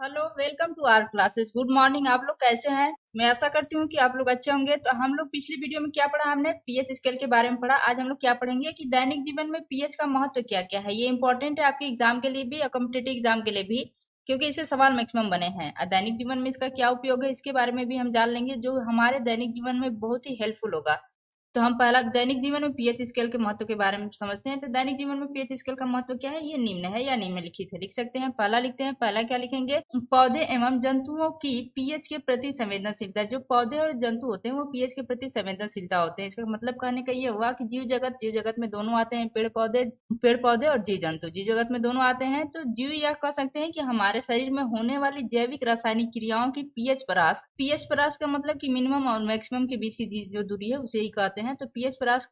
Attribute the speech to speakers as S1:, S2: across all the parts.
S1: Hello, welcome to our classes. Good morning. आप लोग कैसे हैं? मैं आशा करती हूँ कि आप लोग अच्छे होंगे। तो हम लोग पिछली वीडियो में क्या पढ़ा? हमने पीएच स्केल के बारे में पढ़ा। आज हम लोग क्या पढ़ेंगे कि दैनिक जीवन में पीएच का महत्व क्या क्या है। ये इंपॉर्टेंट है आपके एग्जाम के लिए भी और कॉम्पिटेटिव एग्जाम के लिए भी, क्योंकि इससे सवाल मैक्सिमम बने हैं। और दैनिक जीवन में इसका क्या उपयोग है इसके बारे में भी हम जान लेंगे, जो हमारे दैनिक जीवन में बहुत ही हेल्पफुल होगा। तो हम पहला दैनिक जीवन में पीएच स्केल के महत्व के बारे में समझते हैं। तो दैनिक जीवन में पीएच स्केल का महत्व क्या है, ये निम्न है या निम्नलिखित है। लिख सकते हैं। पहला लिखते हैं। पहला क्या लिखेंगे? पौधे एवं जंतुओं की पीएच के प्रति संवेदनशीलता। जो पौधे और जंतु होते हैं वो पीएच के प्रति संवेदनशीलता होते हैं। इसका मतलब कहने का ये हुआ कि जीव जगत में दोनों आते हैं। पेड़ पौधे और जीव जगत में दोनों आते हैं। तो जीव यह कह सकते हैं कि हमारे शरीर में होने वाली जैविक रासायनिक क्रियाओं की पीएच परास का मतलब कि मिनिमम और मैक्सिमम के बीच की जो दूरी है उसे ही कहते हैं। तो पीएच परास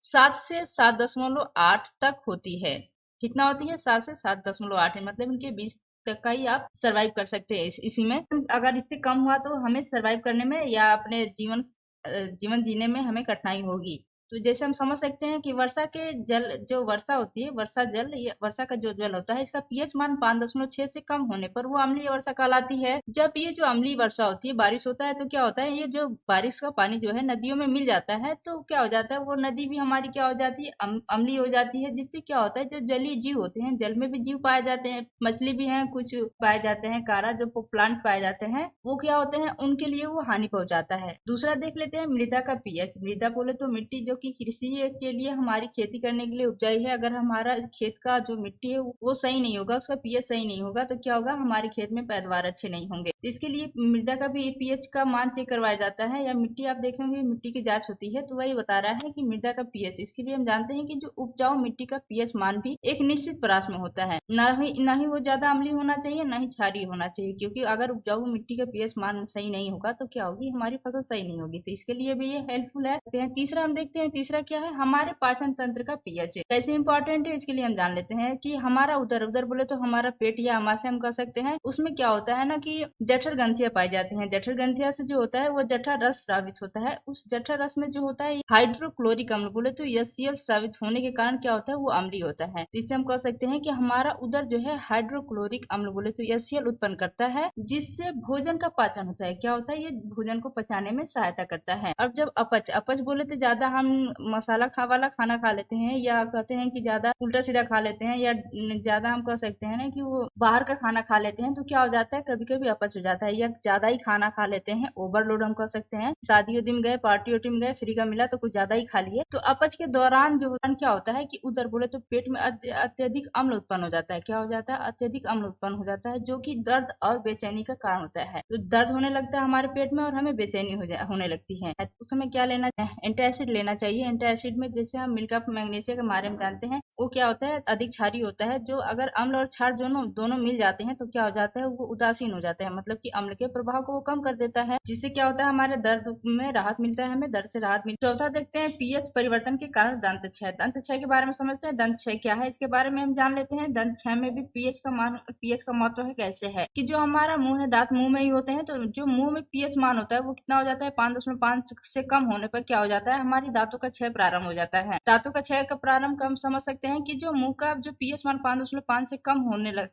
S1: 7 से 7.8 तक होती है। कितना होती है? 7 से 7.8 है। मतलब इनके बीच तक का ही आप सरवाइव कर सकते हैं इसी में। अगर इससे कम हुआ तो हमें सरवाइव करने में या अपने जीवन जीने में हमें कठिनाई होगी। तो जैसे हम समझ सकते हैं कि वर्षा के जल, जो वर्षा होती है, वर्षा जल या वर्षा का जो जल होता है, इसका पीएच मान 5.6 से कम होने पर वो अम्लीय वर्षा कहलाती है। जब ये जो अम्लीय वर्षा होती है, बारिश होता है, तो क्या होता है, ये जो बारिश का पानी जो है नदियों में मिल जाता है, तो क्या हो जाता है, वो नदी भी हमारी क्या हो जाती है, अम्लीय हो जाती है। जिससे क्या होता है, जो जलीय जीव होते हैं, जल में भी जीव पाए जाते हैं, मछली भी हैं, कुछ पाए जाते हैं, कारा जो प्लांट पाए जाते हैं, वो क्या होते हैं, उनके लिए वो हानि पहुंचाता है। दूसरा देख लेते हैं मृदा का पीएच। मृदा बोले तो मिट्टी, जो कि कृषि के लिए, हमारी खेती करने के लिए उपजाई है। अगर हमारा खेत का जो मिट्टी है वो सही नहीं होगा, उसका पीएच सही नहीं होगा, तो क्या होगा, हमारे खेत में पैदावार अच्छे नहीं होंगे। इसके लिए मृदा का भी पीएच का मान चेक करवाया जाता है। या मिट्टी आप देखेंगे, मिट्टी की जांच होती है, तो वही बता रहा है कि मृदा का पीएच। इसके लिए हम जानते हैं कि जो उपजाऊ मिट्टी का पीएच मान भी एक निश्चित परास में होता है। ना ही वो ज्यादा अम्लीय होना चाहिए, ना ही क्षारीय होना चाहिए। क्योंकि अगर उपजाऊ मिट्टी का पीएच मान सही नहीं होगा तो क्या होगी, हमारी फसल सही नहीं होगी। तो इसके लिए भी ये हेल्पफुल है। तीसरा हम देखते हैं। तीसरा क्या है? हमारे पाचन तंत्र का पीएच कैसे इंपॉर्टेंट है, इसके लिए हम जान लेते हैं कि हमारा उदर, उदर बोले तो हमारा पेट या आमाशय हम कह सकते हैं। उसमें क्या होता है ना कि जठर ग्रंथियां पाई जाती हैं। जठर ग्रंथिया से जो होता है वो जठर रस स्रावित होता है। उस जठर रस में जो होता है हाइड्रोक्लोरिक अम्ल बोले तो HCl स्रावित होने के कारण क्या होता है, वो अम्लीय होता है। इससे हम कह सकते हैं कि हमारा उदर जो है हाइड्रोक्लोरिक अम्ल बोले तो HCl उत्पन्न करता है, जिससे भोजन का पाचन होता है। क्या होता है, ये भोजन को पचाने में सहायता करता है। अब जब अपच, अपच बोले तो ज्यादा हम मसाला वाला खाना खा लेते हैं, या कहते हैं कि ज्यादा उल्टा सीधा खा लेते हैं, या ज्यादा हम कह सकते हैं ना कि वो बाहर का खाना खा लेते हैं, तो क्या हो जाता है, कभी कभी अपच हो जाता है। या ज्यादा ही खाना खा लेते हैं, ओवरलोड हम कह सकते हैं। शादी उदी में गए, पार्टी वार्टी में गए, फ्री का मिला तो कुछ ज्यादा ही खा लिए, तो अपच के दौरान जो क्या होता है कि उधर बोले तो पेट में अत्यधिक अम्ल उत्पन्न हो जाता है। क्या हो जाता है? अत्यधिक अम्ल उत्पन्न हो जाता है, जो कि दर्द और बेचैनी का कारण होता है। तो दर्द होने लगता है हमारे पेट में और हमें बेचैनी होने लगती है। उस समय क्या लेना है? एंटासिड लेना चाहिए। एंटासिड में जैसे हम मिल्क ऑफ मैग्नीशिया के बारे में जानते हैं, वो क्या होता है, अधिक क्षारीय होता है। जो अगर अम्ल और क्षार दोनों दोनों मिल जाते हैं तो क्या हो जाता है, वो उदासीन हो जाता है। मतलब कि अम्ल के प्रभाव को वो कम कर देता है, जिससे क्या होता है, हमारे दर्द में राहत मिलता है, हमें दर्द से राहत मिलती है। चौथा देखते हैं पीएच परिवर्तन के कारण दंत क्षय। दंत क्षय के बारे में समझते हैं। दंत क्षय क्या है, इसके बारे में हम जान लेते हैं। दंत क्षय में भी पीएच का महत्व है। कैसे है कि जो हमारा मुंह है, दांत मुंह में ही होते हैं, तो जो मुंह में पीएच मान होता है वो कितना हो जाता है, 5.5 से कम होने पर क्या हो जाता है, हमारी दांतों का क्षय प्रारंभ हो जाता है। दांतों का क्षय का प्रारंभ हम समझ सकते हैं कि जो मुंह का जो पीएच मान 5.5 से कम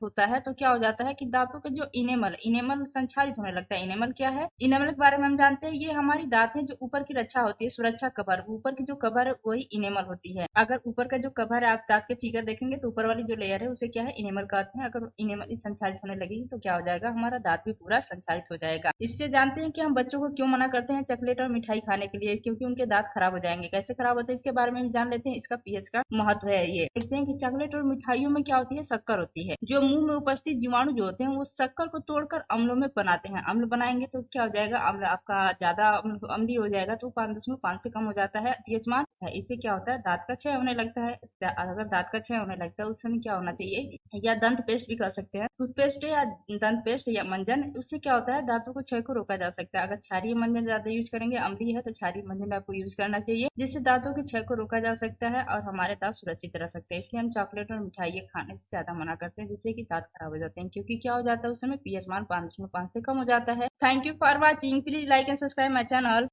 S1: होता है, तो क्या हो जाता है कि दांतों का जो इनेमल संक्षारित होने लगता है। इनेमल क्या है? इनेमल के बारे में हम जानते हैं, ये हमारी दांत है, जो ऊपर की रक्षा होती है, सुरक्षा कवर, ऊपर की जो कवर है वही इनेमल होती है। अगर ऊपर का जो कवर है, आप दांत के फिगर देखेंगे तो ऊपर वाली जो लेयर है उसे क्या है, इनेमल कहते हैं। अगर इनेमल संचारित होने लगेगी तो क्या हो जाएगा, हमारा दांत भी पूरा संचारित हो जाएगा। इससे जानते हैं कि हम बच्चों को क्यों मना करते हैं चॉकलेट और मिठाई खाने के लिए, क्योंकि उनके दांत खराब हो जाएंगे। कैसे खराब होते हैं इसके बारे में भी जान लेते हैं। इसका पीएच का महत्व है। ये देखते हैं कि चॉकलेट और मिठाइयों में क्या होती है, शक्कर होती है। जो मुंह में उपस्थित जीवाणु जो होते हैं वो शक्कर को तोड़कर अम्लों में बनाते हैं। अम्ल बनाएंगे तो क्या हो जाएगा, अम्ल आपका ज्यादा अम्लीय हो जाएगा, तो 5.5 से कम हो जाता है पीएच मान। इससे क्या होता है, दांत का क्षय होने लगता है। अगर दांत का क्षय होने लगता है उस समय क्या होना चाहिए, या दंत पेस्ट भी कर सकते हैं, टूथपेस्ट या दंत पेस्ट या मंजन, उससे क्या होता है, दांतों को क्षय को रोका जा सकता है। अगर क्षारीय मंजन ज्यादा यूज करेंगे, अम्लीय है तो क्षारीय मंजन आपको यूज करना चाहिए, जिससे दांतों के क्षय को रोका जा सकता है और हमारे दांत सुरक्षित रह सकते हैं। इसलिए हम चॉकलेट और मिठाई खाने से ज्यादा मना करते हैं, जिससे कि दांत खराब हो जाते हैं। क्योंकि क्या हो जाता है, उस समय पीएच मान 5.5 से कम हो जाता है। Thank you for watching. Please like and subscribe my channel.